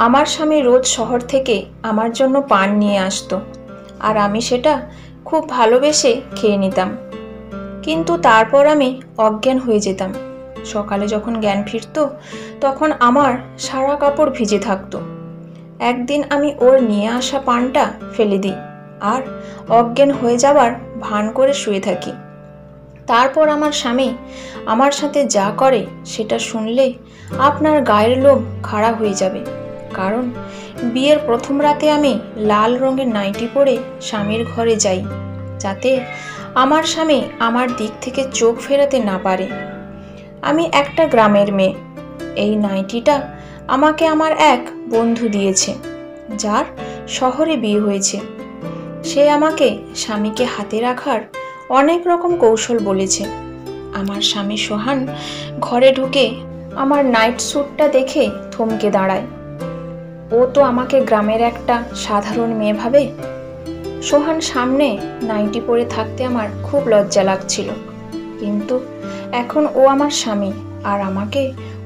আমার স্বামী রোজ শহর থেকে আমার জন্য পান নিয়ে আসতো, আর আমি সেটা খুব ভালোবেসে খেয়ে নিতাম। কিন্তু তারপর আমি অজ্ঞান হয়ে যেতাম। সকালে যখন জ্ঞান ফিরতো তখন আমার সারা কাপড় ভিজে থাকতো। একদিন আমি ওর নিয়ে আসা পানটা ফেলে দিই আর অজ্ঞান হয়ে যাবার ভান করে শুয়ে থাকি। তারপর আমার স্বামী আমার সাথে যা করে সেটা শুনলে আপনার গায়ের লোম খাড়া হয়ে যাবে। কারণ বিয়ের প্রথম রাতে আমি লাল রঙের নাইটি পরে স্বামীর ঘরে যাই, যাতে আমার স্বামী আমার দিক থেকে চোখ ফেরাতে না পারে। আমি একটা গ্রামের মেয়ে। এই নাইটিটা আমাকে আমার এক বন্ধু দিয়েছে, যার শহরে বিয়ে হয়েছে। সে আমাকে স্বামীকে হাতে রাখার অনেক রকম কৌশল বলেছে। আমার স্বামী সোহান ঘরে ঢুকে আমার নাইট স্যুটটা দেখে থমকে দাঁড়ায়। ও তো আমাকে গ্রামের একটা সাধারণ মেয়ে ভাবে। সোহান সামনে নাইটি পরে থাকতে আমার খুব লজ্জা লাগছিল, কিন্তু এখন ও আমার স্বামী আর আমাকে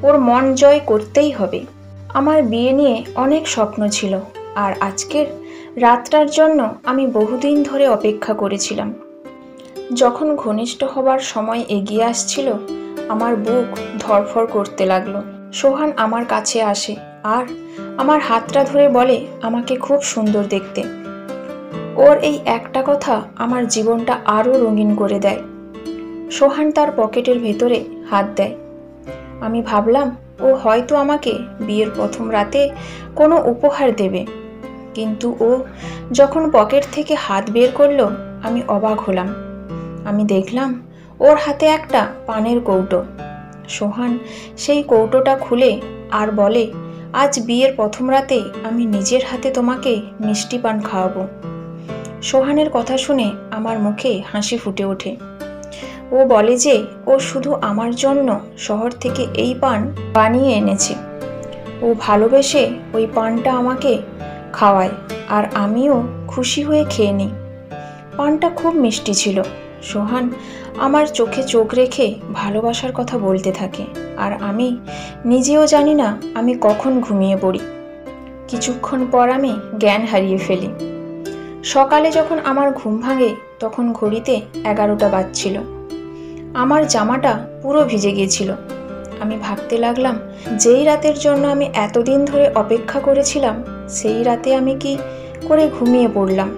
ওর মন জয় করতেই হবে। আমার বিয়ে নিয়ে অনেক স্বপ্ন ছিল, আর আজকের রাতটার জন্য আমি বহুদিন ধরে অপেক্ষা করেছিলাম। যখন ঘনিষ্ঠ হবার সময় এগিয়ে আসছিল, আমার বুক ধড়ফড় করতে লাগলো। সোহান আমার কাছে আসে আর আমার হাতটা ধরে বলে আমাকে খুব সুন্দর দেখতে। ওর এই একটা কথা আমার জীবনটা আরও রঙিন করে দেয়। সোহান তার পকেটের ভেতরে হাত দেয়। আমি ভাবলাম ও হয়তো আমাকে বিয়ের প্রথম রাতে কোনো উপহার দেবে, কিন্তু ও যখন পকেট থেকে হাত বের করলো আমি অবাক হলাম। আমি দেখলাম ওর হাতে একটা পানের কৌটো। সোহান সেই কৌটোটা খুলে আর বলে, আজ বিয়ের প্রথম রাতে আমি নিজের হাতে তোমাকে মিষ্টি পান খাওয়াবো। সোহানের কথা শুনে আমার মুখে হাসি ফুটে ওঠে। ও বলে যে ও শুধু আমার জন্য শহর থেকে এই পান বানিয়ে এনেছে। ও ভালোবেসে ওই পানটা আমাকে খাওয়ায়, আর আমিও খুশি হয়ে খেয়ে নিই। পানটা খুব মিষ্টি ছিল। সোহান আমার চোখে চোখ রেখে ভালোবাসার কথা বলতে থাকে, আর আমি নিজেও জানি না আমি কখন ঘুমিয়ে পড়ি। কিছুক্ষণ পর আমি জ্ঞান হারিয়ে ফেলি। সকালে যখন আমার ঘুম ভাঙে তখন ঘড়িতে 11টা বাজছিল। আমার জামাটা পুরো ভিজে গিয়েছিল। আমি ভাবতে লাগলাম, যেই রাতের জন্য আমি এতদিন ধরে অপেক্ষা করেছিলাম সেই রাতে আমি কি করে ঘুমিয়ে পড়লাম।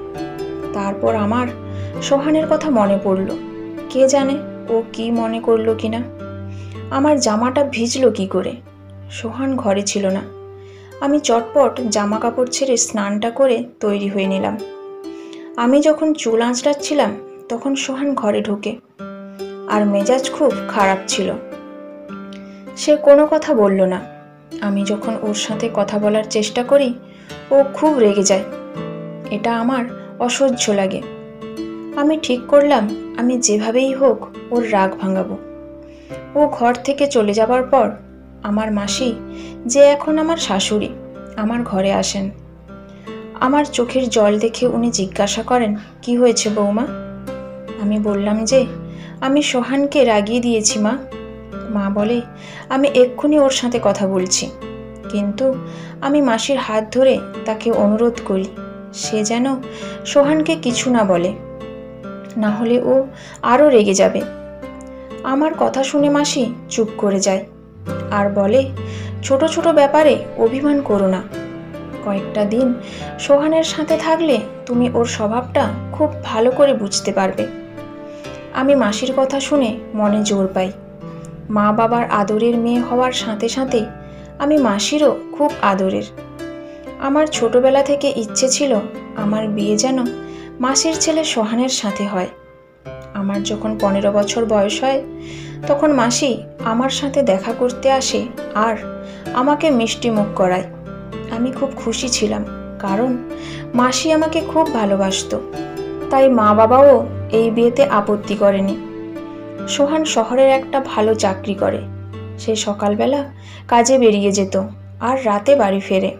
তারপর আমার সোহানের কথা মনে পড়ল। কে জানে ও কি মনে করলো কিনা। আমার জামাটা ভিজলো কি করে? সোহান ঘরে ছিল না। আমি চটপট জামা কাপড় ছেড়ে স্নানটা করে তৈরি হয়ে নিলাম। আমি যখন চুল আঁচড়াচ্ছিলাম তখন সোহান ঘরে ঢোকে, আর মেজাজ খুব খারাপ ছিল। সে কোনো কথা বলল না। আমি যখন ওর সাথে কথা বলার চেষ্টা করি ও খুব রেগে যায়। এটা আমার অসহ্য লাগে। আমি ঠিক করলাম আমি যেভাবেই হোক ওর রাগ ভাঙাবো। ও ঘর থেকে চলে যাবার পর আমার মাসি, যে এখন আমার শাশুড়ি, আমার ঘরে আসেন। আমার চোখের জল দেখে উনি জিজ্ঞাসা করেন, কি হয়েছে বৌমা? আমি বললাম যে আমি সোহানকে রাগিয়ে দিয়েছি মা। মা বলে আমি এক্ষুনি ওর সাথে কথা বলছি। কিন্তু আমি মাসির হাত ধরে তাকে অনুরোধ করি সে যেন সোহানকে কিছু না বলে, না হলে ও আরও রেগে যাবে। আমার কথা শুনে মাসি চুপ করে যায় আর বলে, ছোট ছোট ব্যাপারে অভিমান করো না। কয়েকটা দিন সোহানের সাথে থাকলে তুমি ওর স্বভাবটা খুব ভালো করে বুঝতে পারবে। আমি মাসির কথা শুনে মনে জোর পাই। মা বাবার আদরের মেয়ে হওয়ার সাথে সাথে আমি মাসিরও খুব আদরের। আমার ছোটবেলা থেকে ইচ্ছে ছিল আমার বিয়ে যেন মাসির ছেলে সোহানের সাথে হয়। আমার যখন 15 বছর বয়স হয় তখন মাসি আমার সাথে দেখা করতে আসে আর আমাকে মিষ্টি মুখ করায়। আমি খুব খুশি ছিলাম, কারণ মাসি আমাকে খুব ভালোবাসতো। তাই মা বাবাও এই বিয়েতে আপত্তি করেনি। সোহান শহরের একটা ভালো চাকরি করে। সে সকালবেলা কাজে বেরিয়ে যেত আর রাতে বাড়ি ফেরে।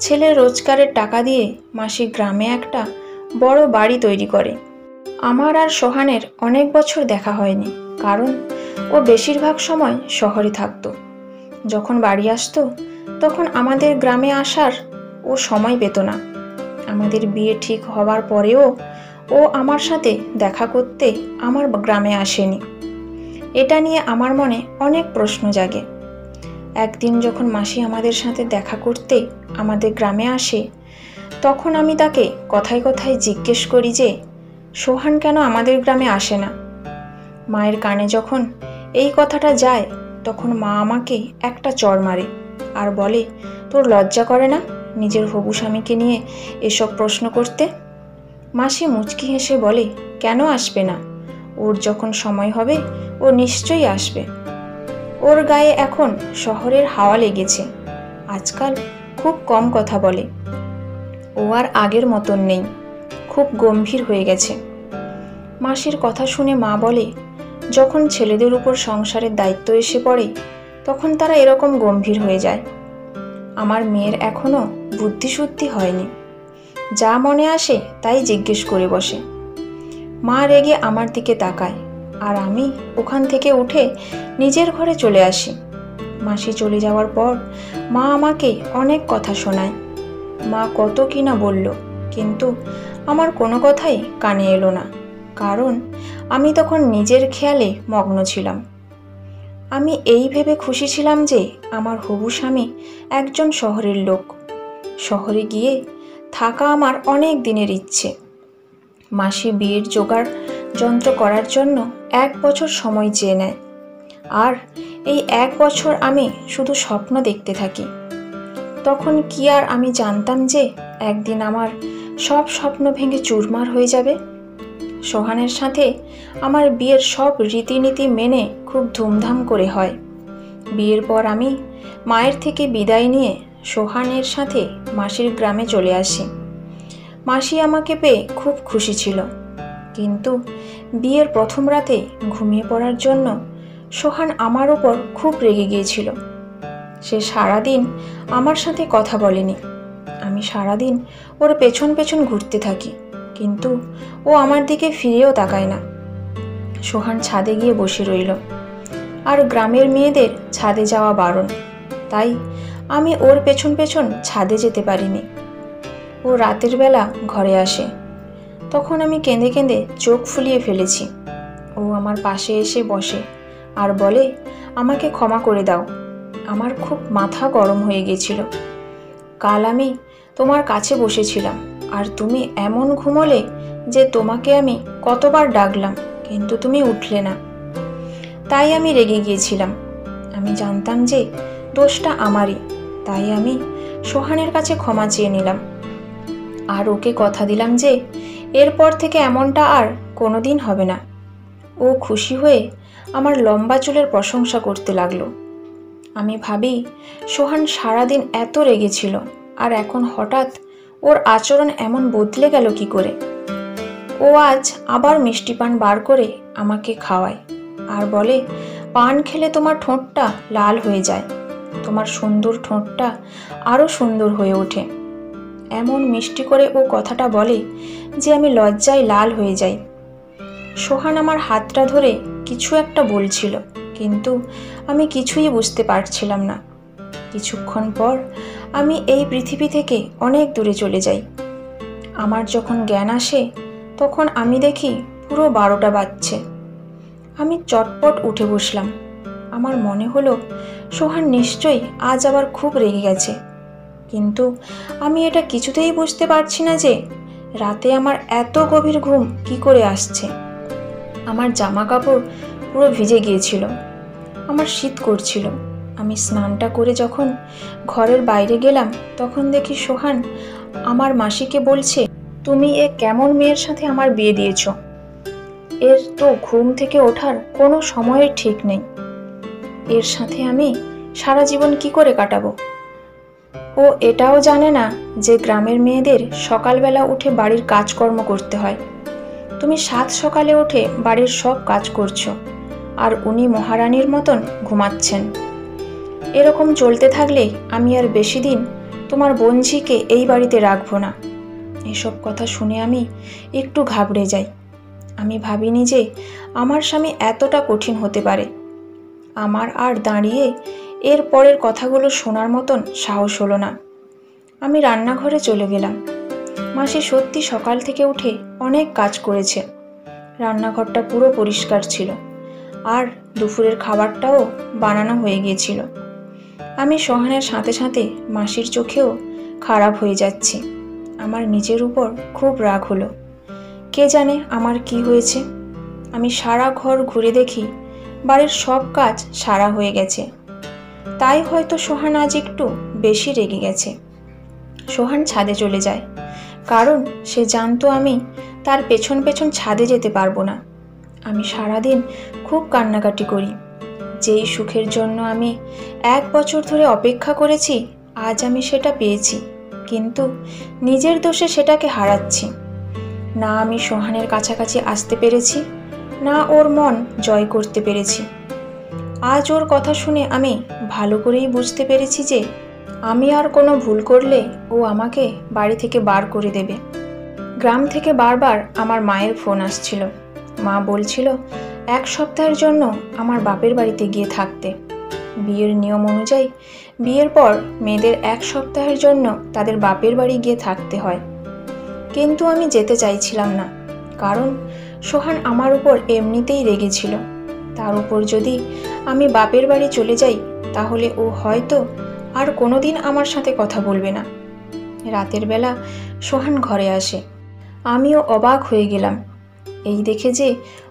ছেলের রোজগারের টাকা দিয়ে মাসি গ্রামে একটা বড় বাড়ি তৈরি করে। আমার আর সোহানের অনেক বছর দেখা হয়নি, কারণ ও বেশিরভাগ সময় শহরে থাকতো। যখন বাড়ি আসতো তখন আমাদের গ্রামে আসার ও সময় পেত না। আমাদের বিয়ে ঠিক হওয়ার পরেও ও আমার সাথে দেখা করতে আমার গ্রামে আসেনি। এটা নিয়ে আমার মনে অনেক প্রশ্ন জাগে। একদিন যখন মাসি আমাদের সাথে দেখা করতে আমাদের গ্রামে আসে, তখন আমি তাকে কথায় কথায় জিজ্ঞেস করি যে সোহান কেন আমাদের গ্রামে আসে না। মায়ের কানে যখন এই কথাটা যায়, তখন মা আমাকে একটা চড় মারে আর বলে, তোর লজ্জা করে না নিজের হবু স্বামীকে নিয়ে এসব প্রশ্ন করতে? মাসি মুচকি হেসে বলে, কেন আসবে না? ওর যখন সময় হবে ও নিশ্চয়ই আসবে। ওর গায়ে এখন শহরের হাওয়া লেগেছে, আজকাল খুব কম কথা বলে। ও আর আগের মতন নেই, খুব গম্ভীর হয়ে গেছে। মাসির কথা শুনে মা বলে, যখন ছেলেদের উপর সংসারের দায়িত্ব এসে পড়ে তখন তারা এরকম গম্ভীর হয়ে যায়। আমার মেয়ের এখনো বুদ্ধিশুদ্ধি হয়নি, যা মনে আসে তাই জিজ্ঞেস করে বসে। মা রেগে আমার দিকে তাকায় আর আমি ওখান থেকে উঠে নিজের ঘরে চলে আসি। মাসি চলে যাওয়ার পর মা আমাকে অনেক কথা শোনায়। মা কত কি না বলল, কিন্তু আমার কোনো কথাই কানে এলো না, কারণ আমি তখন নিজের খেয়ালে মগ্ন ছিলাম। আমি এই ভেবে খুশি ছিলাম যে আমার হবু স্বামী একজন শহরের লোক। শহরে গিয়ে থাকা আমার অনেক দিনের ইচ্ছে। মাসি বিয়ের জোগাড় যন্ত্র করার জন্য 1 বছর সময় চেয়ে নেয়, আর এই 1 বছর আমি শুধু স্বপ্ন দেখতে থাকি। তখন কি আর আমি জানতাম যে একদিন আমার সব স্বপ্ন ভেঙে চুরমার হয়ে যাবে। সোহানের সাথে আমার বিয়ের সব রীতিনীতি মেনে খুব ধুমধাম করে হয়। বিয়ের পর আমি মায়ের থেকে বিদায় নিয়ে সোহানের সাথে মাসির গ্রামে চলে আসি। মাসি আমাকে পেয়ে খুব খুশি ছিল, কিন্তু বিয়ের প্রথম রাতে ঘুমিয়ে পড়ার জন্য সোহান আমার ওপর খুব রেগে গিয়েছিল। সে সারাদিন আমার সাথে কথা বলেনি। আমি সারাদিন ওর পেছন পেছন ঘুরতে থাকি, কিন্তু ও আমার দিকে ফিরেও তাকায় না। সোহান ছাদে গিয়ে বসে রইল, আর গ্রামের মেয়েদের ছাদে যাওয়া বারণ, তাই আমি ওর পেছন পেছন ছাদে যেতে পারিনি। ও রাতের বেলা ঘরে আসে, তখন আমি কেঁদে কেঁদে চোখ ফুলিয়ে ফেলেছি। ও আমার পাশে এসে বসে আর বলে, আমাকে ক্ষমা করে দাও, আমার খুব মাথা গরম হয়ে গেছিল। কাল আমি তোমার কাছে বসেছিলাম আর তুমি এমন ঘুমোলে যে তোমাকে আমি কতবার ডাকলাম, কিন্তু তুমি উঠলে না, তাই আমি রেগে গিয়েছিলাম। আমি জানতাম যে দোষটা আমারই, তাই আমি সোহানের কাছে ক্ষমা চেয়ে নিলাম আর ওকে কথা দিলাম যে এরপর থেকে এমনটা আর কোনোদিন হবে না। ও খুশি হয়ে আমার লম্বা চুলের প্রশংসা করতে লাগলো। আমি ভাবি, সোহান সারাদিন এত রেগেছিল আর এখন হঠাৎ ওর আচরণ এমন বদলে গেল কি করে। ও আজ আবার মিষ্টি পান বার করে আমাকে খাওয়ায় আর বলে, পান খেলে তোমার ঠোঁটটা লাল হয়ে যায়, তোমার সুন্দর ঠোঁটটা আরও সুন্দর হয়ে ওঠে। এমন মিষ্টি করে ও কথাটা বলে যে আমি লজ্জায় লাল হয়ে যাই। সোহান আমার হাতটা ধরে কিছু একটা বলছিল, কিন্তু আমি কিছুই বুঝতে পারছিলাম না। কিছুক্ষণ পর আমি এই পৃথিবী থেকে অনেক দূরে চলে যাই। আমার যখন জ্ঞান আসে তখন আমি দেখি পুরো 12টা বাজছে। আমি চটপট উঠে বসলাম। আমার মনে হলো সোহান নিশ্চয়ই আজ আবার খুব রেগে গেছে, কিন্তু আমি এটা কিছুতেই বুঝতে পারছি না যে রাতে আমার এত গভীর ঘুম কি করে আসছে। আমার জামা কাপড় পুরো ভিজে গিয়েছিল, আমার শীত করছিল। আমি স্নানটা করে যখন ঘরের বাইরে গেলাম তখন দেখি সোহান আমার মাসিকে বলছে, তুমি এ কেমন মেয়ের সাথে আমার বিয়ে দিয়েছ? এর তো ঘুম থেকে ওঠার কোনো সময়ের ঠিক নেই, এর সাথে আমি সারা জীবন কি করে কাটাবো? ও এটাও জানে না যে গ্রামের মেয়েদের সকালবেলা উঠে বাড়ির কাজকর্ম করতে হয়। তুমি 7 সকালে উঠে বাড়ির সব কাজ করছো, আর উনি মহারানীর মতন ঘুমাচ্ছেন। এরকম চলতে থাকলে আমি আর বেশি দিন তোমার বোনঝিকে এই বাড়িতে রাখবো না। এসব কথা শুনে আমি একটু ঘাবড়ে যাই। আমি ভাবিনি যে আমার স্বামী এতটা কঠিন হতে পারে। আমার আর দাঁড়িয়ে এর পরের কথাগুলো শোনার মতন সাহস হলো না। আমি রান্নাঘরে চলে গেলাম। মাসি সত্যি সকাল থেকে উঠে অনেক কাজ করেছে। রান্নাঘরটা পুরো পরিষ্কার ছিল, আর দুপুরের খাবারটাও বানানো হয়ে গিয়েছিল। আমি সোহানের সাথে সাথে মাসির চোখেও খারাপ হয়ে যাচ্ছি। আমার নিজের উপর খুব রাগ হলো। কে জানে আমার কি হয়েছে। আমি সারা ঘর ঘুরে দেখি বাড়ির সব কাজ সারা হয়ে গেছে। তাই হয়তো সোহান আজ একটু বেশি রেগে গেছে। সোহান ছাদে চলে যায়, কারণ সে জানতো আমি তার পেছন পেছন ছাদে যেতে পারবো না। আমি সারাদিন খুব কান্নাকাটি করি। যেই সুখের জন্য আমি 1 বছর ধরে অপেক্ষা করেছি, আজ আমি সেটা পেয়েছি, কিন্তু নিজের দোষে সেটাকে হারাচ্ছি। না আমি সোহানের কাছাকাছি আসতে পেরেছি, না ওর মন জয় করতে পেরেছি। আজ ওর কথা শুনে আমি ভালো করেই বুঝতে পেরেছি যে আমি আর কোনো ভুল করলে ও আমাকে বাড়ি থেকে বার করে দেবে। গ্রাম থেকে বারবার আমার মায়ের ফোন আসছিল। মা বলছিল 1 সপ্তাহের জন্য আমার বাপের বাড়িতে গিয়ে থাকতে। বিয়ের নিয়ম অনুযায়ী বিয়ের পর মেয়েদের 1 সপ্তাহের জন্য তাদের বাপের বাড়ি গিয়ে থাকতে হয়। কিন্তু আমি যেতে চাইছিলাম না, কারণ সোহান আমার উপর এমনিতেই রেগেছিল। তার উপর যদি আমি বাপের বাড়ি চলে যাই, তাহলে ও হয়তো আর কোনোদিন আমার সাথে কথা বলবে না। রাতের বেলা সোহান ঘরে আসে। আমিও অবাক হয়ে গেলাম এই দেখে যে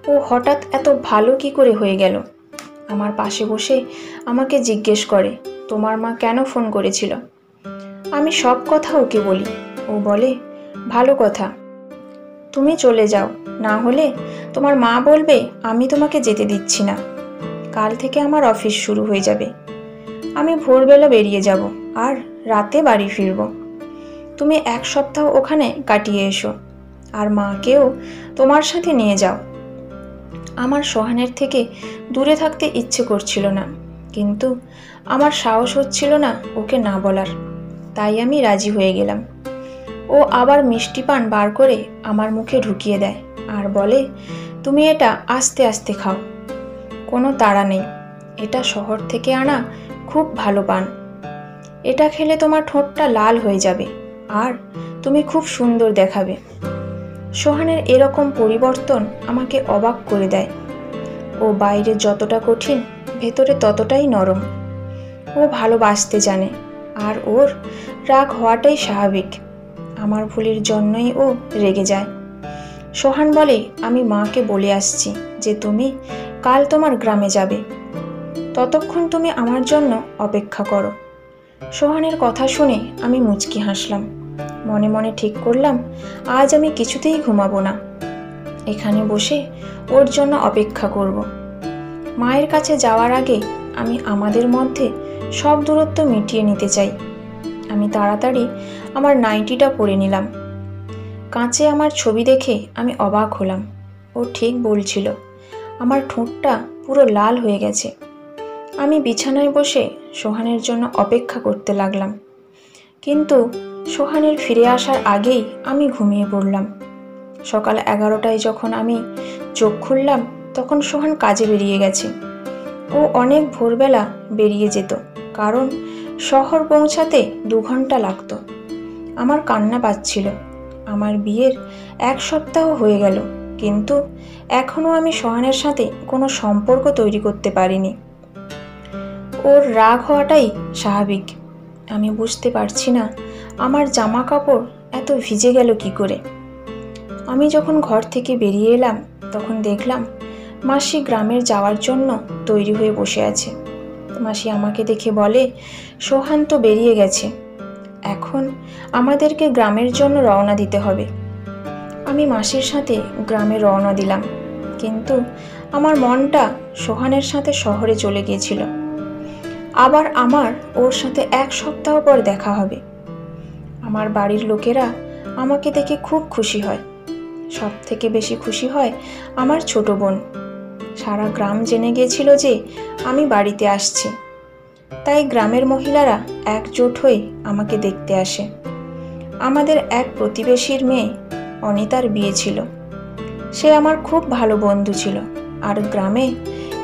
ও হঠাৎ এত ভালো কি করে হয়ে গেল। আমার পাশে বসে আমাকে জিজ্ঞেস করে, তোমার মা কেন ফোন করেছিল? আমি সব কথা ওকে বলি। ও বলে, ভালো কথা, তুমি চলে যাও, না হলে তোমার মা বলবে আমি তোমাকে যেতে দিচ্ছি না। কাল থেকে আমার অফিস শুরু হয়ে যাবে। আমি ভোরবেলা বেরিয়ে যাব আর রাতে বাড়ি ফিরব। তুমি 1 সপ্তাহ ওখানে কাটিয়ে এসো, আর মাকেও তোমার সাথে নিয়ে যাও। আমার সোহানের থেকে দূরে থাকতে ইচ্ছে করছিল না, কিন্তু আমার সাহস হচ্ছিল না ওকে না বলার। তাই আমি রাজি হয়ে গেলাম। ও আবার মিষ্টি পান বার করে আমার মুখে ঢুকিয়ে দেয় আর বলে, তুমি এটা আস্তে আস্তে খাও, কোনো তাড়া নেই। এটা শহর থেকে আনা খুব ভালো পান। এটা খেলে তোমার ঠোঁটটা লাল হয়ে যাবে আর তুমি খুব সুন্দর দেখাবে। সোহানের এরকম পরিবর্তন আমাকে অবাক করে দেয়। ও বাইরে যতটা কঠিন, ভেতরে ততটাই নরম। ও ভালোবাসতে জানে, আর ওর রাগ হওয়াটাই স্বাভাবিক। আমার ভুলের জন্যই ও রেগে যায়। সোহান বলে, আমি মাকে বলে আসছি যে তুমি কাল তোমার গ্রামে যাবে। ততক্ষণ তুমি আমার জন্য অপেক্ষা করো। সোহানের কথা শুনে আমি মুচকি হাসলাম। মনে মনে ঠিক করলাম আজ আমি কিছুতেই ঘুমাবো না। এখানে বসে ওর জন্য অপেক্ষা করব। মায়ের কাছে যাওয়ার আগে আমি আমাদের মধ্যে সব দূরত্ব মিটিয়ে নিতে চাই। আমি তাড়াতাড়ি আমার নাইটিটা পরে নিলাম। কাঁচে আমার ছবি দেখে আমি অবাক হলাম। ও ঠিক বলছিল, আমার ঠোঁটটা পুরো লাল হয়ে গেছে। আমি বিছানায় বসে সোহানের জন্য অপেক্ষা করতে লাগলাম, কিন্তু সোহানের ফিরে আসার আগেই আমি ঘুমিয়ে পড়লাম। সকাল 11টায় যখন আমি চোখ খুললাম, তখন সোহান কাজে বেরিয়ে গেছে। ও অনেক ভোরবেলা বেরিয়ে যেত, কারণ শহর পৌঁছাতে 2 ঘন্টা লাগতো। আমার কান্না পাচ্ছিল। আমার বিয়ের 1 সপ্তাহ হয়ে গেল, কিন্তু এখনও আমি সোহানের সাথে কোনো সম্পর্ক তৈরি করতে পারিনি। ওর রাগ হওয়াটাই স্বাভাবিক। আমি বুঝতে পারছি না আমার জামা কাপড় এত ভিজে গেল কি করে। আমি যখন ঘর থেকে বেরিয়ে এলাম, তখন দেখলাম মাসি গ্রামের যাওয়ার জন্য তৈরি হয়ে বসে আছে। মাসি আমাকে দেখে বলে, সোহান তো বেরিয়ে গেছে, এখন আমাদেরকে গ্রামের জন্য রওনা দিতে হবে। আমি মাসির সাথে গ্রামে রওনা দিলাম, কিন্তু আমার মনটা সোহানের সাথে শহরে চলে গিয়েছিল। আবার আমার ওর সাথে 1 সপ্তাহ পর দেখা হবে। আমার বাড়ির লোকেরা আমাকে দেখে খুব খুশি হয়। সব থেকে বেশি খুশি হয় আমার ছোট বোন। সারা গ্রাম জেনে গিয়েছিল যে আমি বাড়িতে আসছি, তাই গ্রামের মহিলারা একজোট হয়ে আমাকে দেখতে আসে। আমাদের এক প্রতিবেশীর মেয়ে অনিতার বিয়ে ছিল। সে আমার খুব ভালো বন্ধু ছিল, আর গ্রামে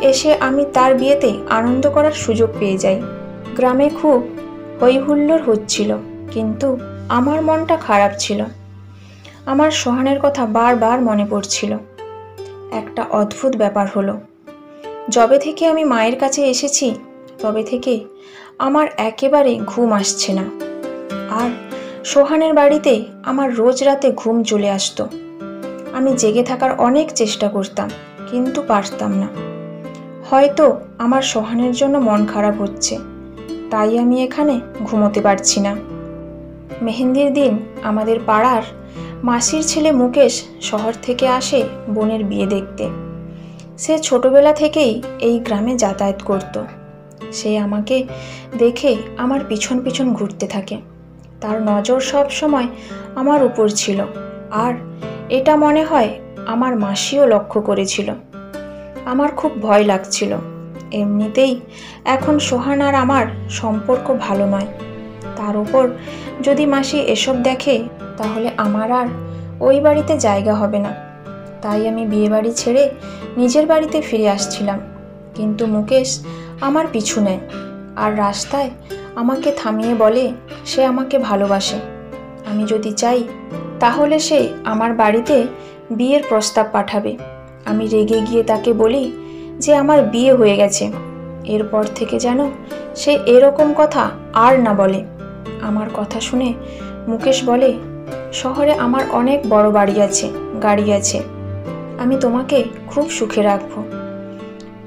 এসে আমি তার বিয়েতে আনন্দ করার সুযোগ পেয়ে যাই। গ্রামে খুব হইহুল্লোড় হচ্ছিল, কিন্তু আমার মনটা খারাপ ছিল। আমার সোহানের কথা বারবার মনে পড়ছিল। একটা অদ্ভুত ব্যাপার হলো, যবে থেকে আমি মায়ের কাছে এসেছি তবে থেকে আমার একেবারে ঘুম আসছে না। আর সোহানের বাড়িতে আমার রোজ রাতে ঘুম চলে আসতো। আমি জেগে থাকার অনেক চেষ্টা করতাম, কিন্তু পারতাম না। হয়তো আমার সোহানের জন্য মন খারাপ হচ্ছে, তাই আমি এখানে ঘুমোতে পারছি না। মেহেন্দির দিন আমাদের পাড়ার মাসির ছেলে মুকেশ শহর থেকে আসে বোনের বিয়ে দেখতে। সে ছোটবেলা থেকেই এই গ্রামে যাতায়াত করত। সে আমাকে দেখে আমার পিছন পিছন ঘুরতে থাকে। তার নজর সব সময় আমার উপর ছিল, আর এটা মনে হয় আমার মাসিও লক্ষ্য করেছিল। আমার খুব ভয় লাগছিল। এমনিতেই এখন সোহান আর আমার সম্পর্ক ভালো নয়, তার উপর যদি মাসি এসব দেখে তাহলে আমার আর ওই বাড়িতে জায়গা হবে না। তাই আমি বিয়ে বাড়ি ছেড়ে নিজের বাড়িতে ফিরে আসছিলাম, কিন্তু মুকেশ আমার পিছু নেয় আর রাস্তায় আমাকে থামিয়ে বলে সে আমাকে ভালোবাসে। আমি যদি চাই তাহলে সে আমার বাড়িতে বিয়ের প্রস্তাব পাঠাবে। আমি রেগে গিয়ে তাকে বলি যে আমার বিয়ে হয়ে গেছে, এরপর থেকে যেন সে এরকম কথা আর না বলে। আমার কথা শুনে মুকেশ বলে, শহরে আমার অনেক বড় বাড়ি আছে, গাড়ি আছে, আমি তোমাকে খুব সুখে রাখবো।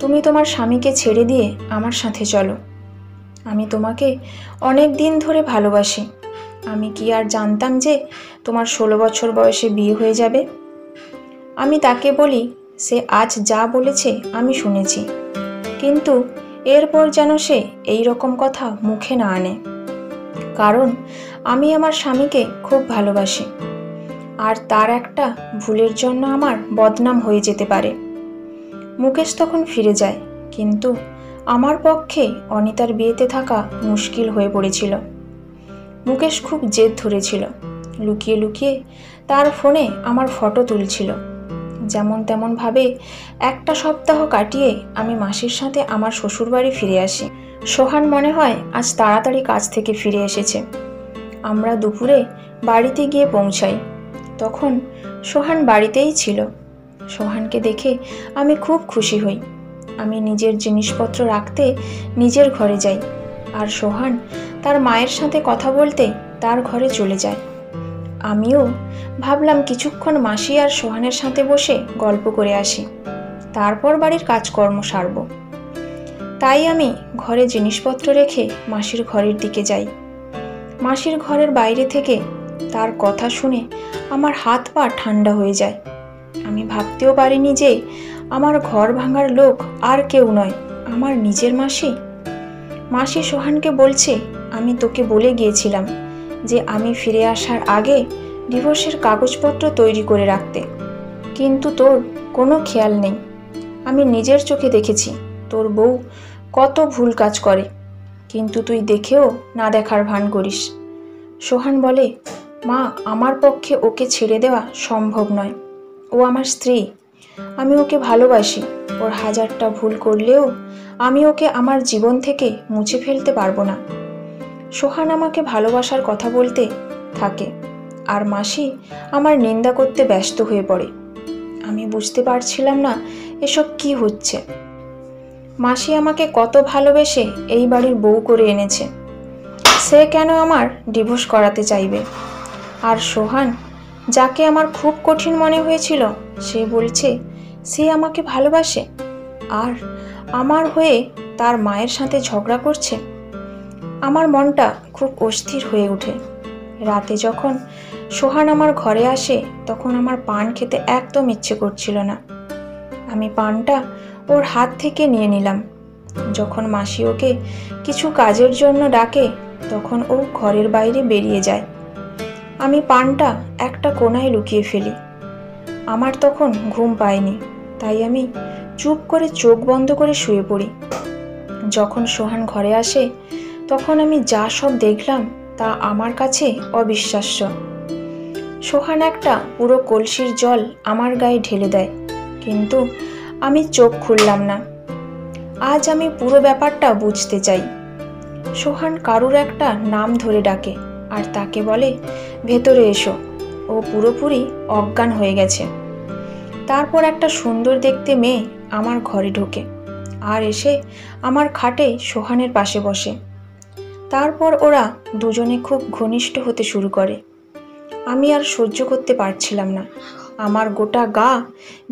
তুমি তোমার স্বামীকে ছেড়ে দিয়ে আমার সাথে চলো। আমি তোমাকে অনেক দিন ধরে ভালোবাসি। আমি কি আর জানতাম যে তোমার 16 বছর বয়সে বিয়ে হয়ে যাবে। আমি তাকে বলি সে আজ যা বলেছে আমি শুনেছি, কিন্তু এরপর যেন সে এই রকম কথা মুখে না আনে, কারণ আমি আমার স্বামীকে খুব ভালোবাসি, আর তার একটা ভুলের জন্য আমার বদনাম হয়ে যেতে পারে। মুকেশ তখন ফিরে যায়, কিন্তু আমার পক্ষে অনিতার বিয়েতে থাকা মুশকিল হয়ে পড়েছিল। মুকেশ খুব জেদ ধরেছিল, লুকিয়ে লুকিয়ে তার ফোনে আমার ফটো তুলছিল। যেমন তেমন ভাবে একটা সপ্তাহ কাটিয়ে আমি মাসির সাথে আমার শ্বশুরবাড়ি ফিরে আসি। সোহান মনে হয় আজ তাড়াতাড়ি কাজ থেকে ফিরে এসেছে। আমরা দুপুরে বাড়িতে গিয়ে পৌঁছাই, তখন সোহান বাড়িতেই ছিল। সোহানকে দেখে আমি খুব খুশি হই। আমি নিজের জিনিসপত্র রাখতে নিজের ঘরে যাই, আর সোহান তার মায়ের সাথে কথা বলতে তার ঘরে চলে যায়। আমিও ভাবলাম কিছুক্ষণ মাসি আর সোহানের সাথে বসে গল্প করে আসি, তারপর বাড়ির কাজকর্ম সারব। তাই আমি ঘরে জিনিসপত্র রেখে মাসির ঘরের দিকে যাই। মাসির ঘরের বাইরে থেকে তার কথা শুনে আমার হাত পা ঠান্ডা হয়ে যায়। আমি ভাবতেও পারিনি যে আমার ঘর ভাঙার লোক আর কেউ নয়, আমার নিজের মাসি। মাসি সোহানকে বলছে, আমি তোকে বলে গিয়েছিলাম যে আমি ফিরে আসার আগে ডিভোর্সের কাগজপত্র তৈরি করে রাখতে, কিন্তু তোর কোনো খেয়াল নেই। আমি নিজের চোখে দেখেছি তোর বউ কত ভুল কাজ করে, কিন্তু তুই দেখেও না দেখার ভান করিস। সোহান বলে, মা, আমার পক্ষে ওকে ছেড়ে দেওয়া সম্ভব নয়। ও আমার স্ত্রী, আমি ওকে ভালোবাসি। ওর হাজারটা ভুল করলেও আমি ওকে আমার জীবন থেকে মুছে ফেলতে পারবো না। সোহান আমাকে ভালোবাসার কথা বলতে থাকে, আর মাসি আমার নিন্দা করতে ব্যস্ত হয়ে পড়ে। আমি বুঝতে পারছিলাম না এসব কি হচ্ছে। মাসি আমাকে কত ভালোবেসে এই বাড়ির বউ করে এনেছে, সে কেন আমার ডিভোর্স করাতে চাইবে? আর সোহান, যাকে আমার খুব কঠিন মনে হয়েছিল, সে বলছে সে আমাকে ভালোবাসে, আর আমার হয়ে তার মায়ের সাথে ঝগড়া করছে। আমার মনটা খুব অস্থির হয়ে ওঠে। রাতে যখন সোহান আমার ঘরে আসে তখন আমার পান খেতে একদম ইচ্ছে করছিল না। আমি পানটা ওর হাত থেকে নিয়ে নিলাম। যখন মাসি ওকে কিছু কাজের জন্য ডাকে তখন ও ঘরের বাইরে বেরিয়ে যায়। আমি পানটা একটা কোণায় লুকিয়ে ফেলি। আমার তখন ঘুম পায়নি, তাই আমি চুপ করে চোখ বন্ধ করে শুয়ে পড়ি। যখন সোহান ঘরে আসে তখন আমি যা সব দেখলাম তা আমার কাছে অবিশ্বাস্য। সোহান একটা পুরো কলসির জল আমার গায়ে ঢেলে দেয়, কিন্তু আমি চোখ খুললাম না। আজ আমি পুরো ব্যাপারটা বুঝতে চাই। সোহান কারুর একটা নাম ধরে ডাকে আর তাকে বলে, ভেতরে এসো। ও পুরোপুরি অজ্ঞান হয়ে গেছে। তারপর একটা সুন্দর দেখতে মেয়ে আমার ঘরে ঢোকে আর এসে আমার খাটে সোহানের পাশে বসে। তারপর ওরা দুজনে খুব ঘনিষ্ঠ হতে শুরু করে। আমি আর সহ্য করতে পারছিলাম না। আমার গোটা গা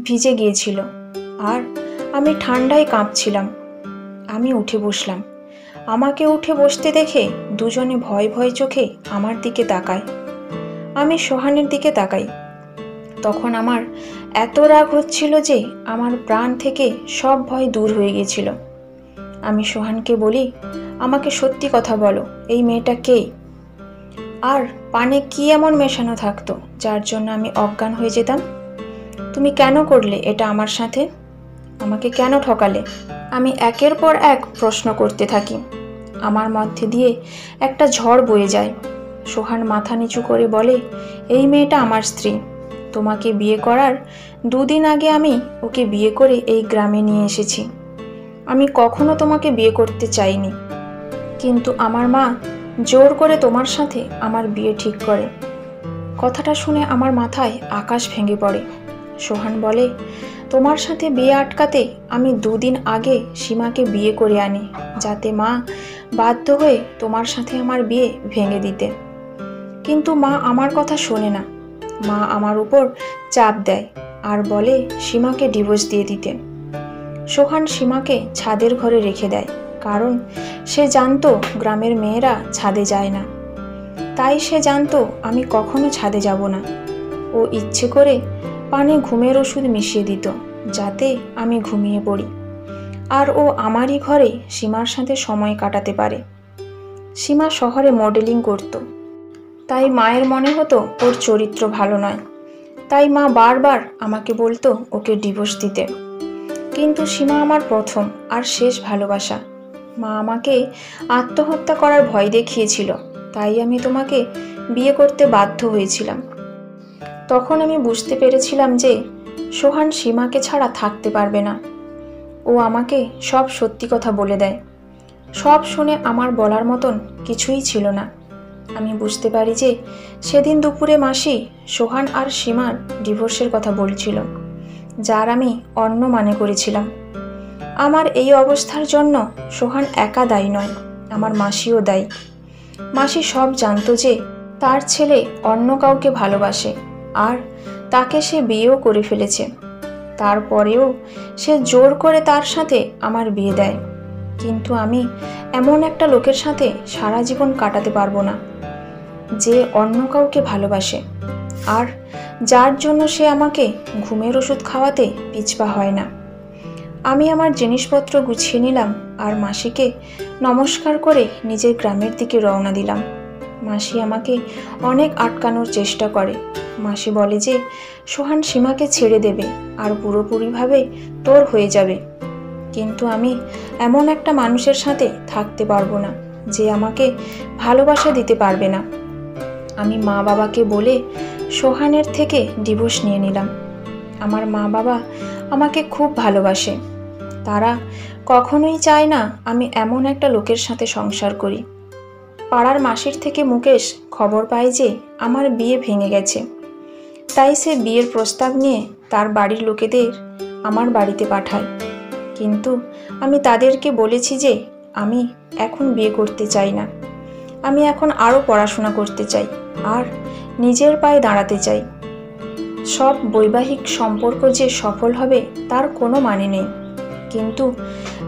ভিজে গিয়েছিল আর আমি ঠান্ডায় কাঁপছিলাম। আমি উঠে বসলাম। আমাকে উঠে বসতে দেখে দুজনে ভয় ভয় চোখে আমার দিকে তাকায়। আমি সোহানের দিকে তাকাই। তখন আমার এত রাগ হচ্ছিল যে আমার প্রাণ থেকে সব ভয় দূর হয়ে গিয়েছিল। আমি সোহানকে বলি, আমাকে সত্যি কথা বলো, এই মেয়েটা কে? আর পানে কি এমন মেশানো থাকতো যার জন্য আমি অজ্ঞান হয়ে যেতাম? তুমি কেন করলে এটা আমার সাথে? আমাকে কেন ঠকালে? আমি একের পর এক প্রশ্ন করতে থাকি। আমার মধ্যে দিয়ে একটা ঝড় বয়ে যায়। সোহান মাথা নিচু করে বলে, এই মেয়েটা আমার স্ত্রী। তোমাকে বিয়ে করার 2 দিন আগে আমি ওকে বিয়ে করে এই গ্রামে নিয়ে এসেছি। আমি কখনো তোমাকে বিয়ে করতে চাইনি, কিন্তু আমার মা জোর করে তোমার সাথে আমার বিয়ে ঠিক করে। কথাটা শুনে আমার মাথায় আকাশ ভেঙে পড়ে। সোহান বলে, তোমার সাথে বিয়ে আটকাতে আমি 2 দিন আগে সীমাকে বিয়ে করে আনি, যাতে মা বাধ্য হয়ে তোমার সাথে আমার বিয়ে ভেঙে দিতে। কিন্তু মা আমার কথা শোনে না। মা আমার উপর চাপ দেয় আর বলে সীমাকে ডিভোর্স দিয়ে দিতে। সোহান সীমাকে ছাদের ঘরে রেখে দেয়, কারণ সে জানতো গ্রামের মেয়েরা ছাদে যায় না। তাই সে জানতো আমি কখনো ছাদে যাব না। ও ইচ্ছে করে পানে ঘুমের ওষুধ মিশিয়ে দিত, যাতে আমি ঘুমিয়ে পড়ি আর ও আমারই ঘরে সীমার সাথে সময় কাটাতে পারে। সীমা শহরে মডেলিং করত, তাই মায়ের মনে হতো ওর চরিত্র ভালো নয়। তাই মা বারবার আমাকে বলতো ওকে ডিভোর্স দিতে। কিন্তু সীমা আমার প্রথম আর শেষ ভালোবাসা। মা আমাকে আত্মহত্যা করার ভয় দেখিয়েছিল, তাই আমি তোমাকে বিয়ে করতে বাধ্য হয়েছিলাম। তখন আমি বুঝতে পেরেছিলাম যে সোহান সীমাকে ছাড়া থাকতে পারবে না। ও আমাকে সব সত্যি কথা বলে দেয়। সব শুনে আমার বলার মতন কিছুই ছিল না। আমি বুঝতে পারি যে সেদিন দুপুরে মাসি সোহান আর সীমার ডিভোর্সের কথা বলছিল, যার আমি অন্য মানে করেছিলাম। আমার এই অবস্থার জন্য সোহান একা দায়ী নয়, আমার মাসিও দায়ী। মাসি সব জানতো যে তার ছেলে অন্য কাউকে ভালোবাসে আর তাকে সে বিয়েও করে ফেলেছে। তারপরেও সে জোর করে তার সাথে আমার বিয়ে দেয়। কিন্তু আমি এমন একটা লোকের সাথে সারা জীবন কাটাতে পারবো না, যে অন্য কাউকে ভালোবাসে আর যার জন্য সে আমাকে ঘুমের ওষুধ খাওয়াতে পিছপা হয় না। আমি আমার জিনিসপত্র গুছিয়ে নিলাম আর মাসিকে নমস্কার করে নিজের গ্রামের দিকে রওনা দিলাম। মাসি আমাকে অনেক আটকানোর চেষ্টা করে। মাসি বলে যে সোহান সীমাকে ছেড়ে দেবে আর পুরোপুরিভাবে তোর হয়ে যাবে। কিন্তু আমি এমন একটা মানুষের সাথে থাকতে পারবো না যে আমাকে ভালোবাসা দিতে পারবে না। আমি মা বাবাকে বলে সোহানের থেকে ডিভোর্স নিয়ে নিলাম। আমার মা বাবা আমাকে খুব ভালোবাসে। তারা কখনোই চায় না আমি এমন একটা লোকের সাথে সংসার করি। পাড়ার মাসির থেকে মুকেশ খবর পায় যে আমার বিয়ে ভেঙে গেছে, তাই সে বিয়ের প্রস্তাব নিয়ে তার বাড়ির লোকেদের আমার বাড়িতে পাঠায়। কিন্তু আমি তাদেরকে বলেছি যে আমি এখন বিয়ে করতে চাই না। আমি এখন আরও পড়াশোনা করতে চাই আর নিজের পায়ে দাঁড়াতে চাই। সব বৈবাহিক সম্পর্ক যে সফল হবে তার কোনো মানে নেই, কিন্তু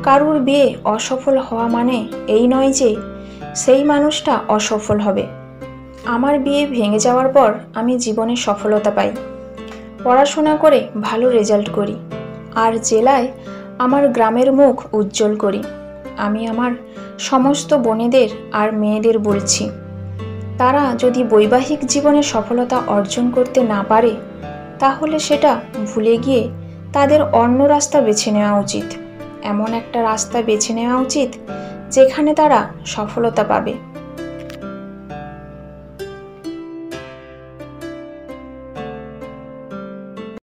কারুর বিয়ে অসফল হওয়া মানে এই নয় যে সেই মানুষটা অসফল হবে। আমার বিয়ে ভেঙে যাওয়ার পর আমি জীবনে সফলতা পাই, পড়াশোনা করে ভালো রেজাল্ট করি আর জেলায় আমার গ্রামের মুখ উজ্জ্বল করি। আমি আমার সমস্ত বোনেদের আর মেয়েদের বলছি, তারা যদি বৈবাহিক জীবনে সফলতা অর্জন করতে না পারে তাহলে সেটা ভুলে গিয়ে তাদের অন্য রাস্তা বেছে নেওয়া উচিত। এমন একটা রাস্তা বেছে নেওয়া উচিত যেখানে তারা সফলতা পাবে।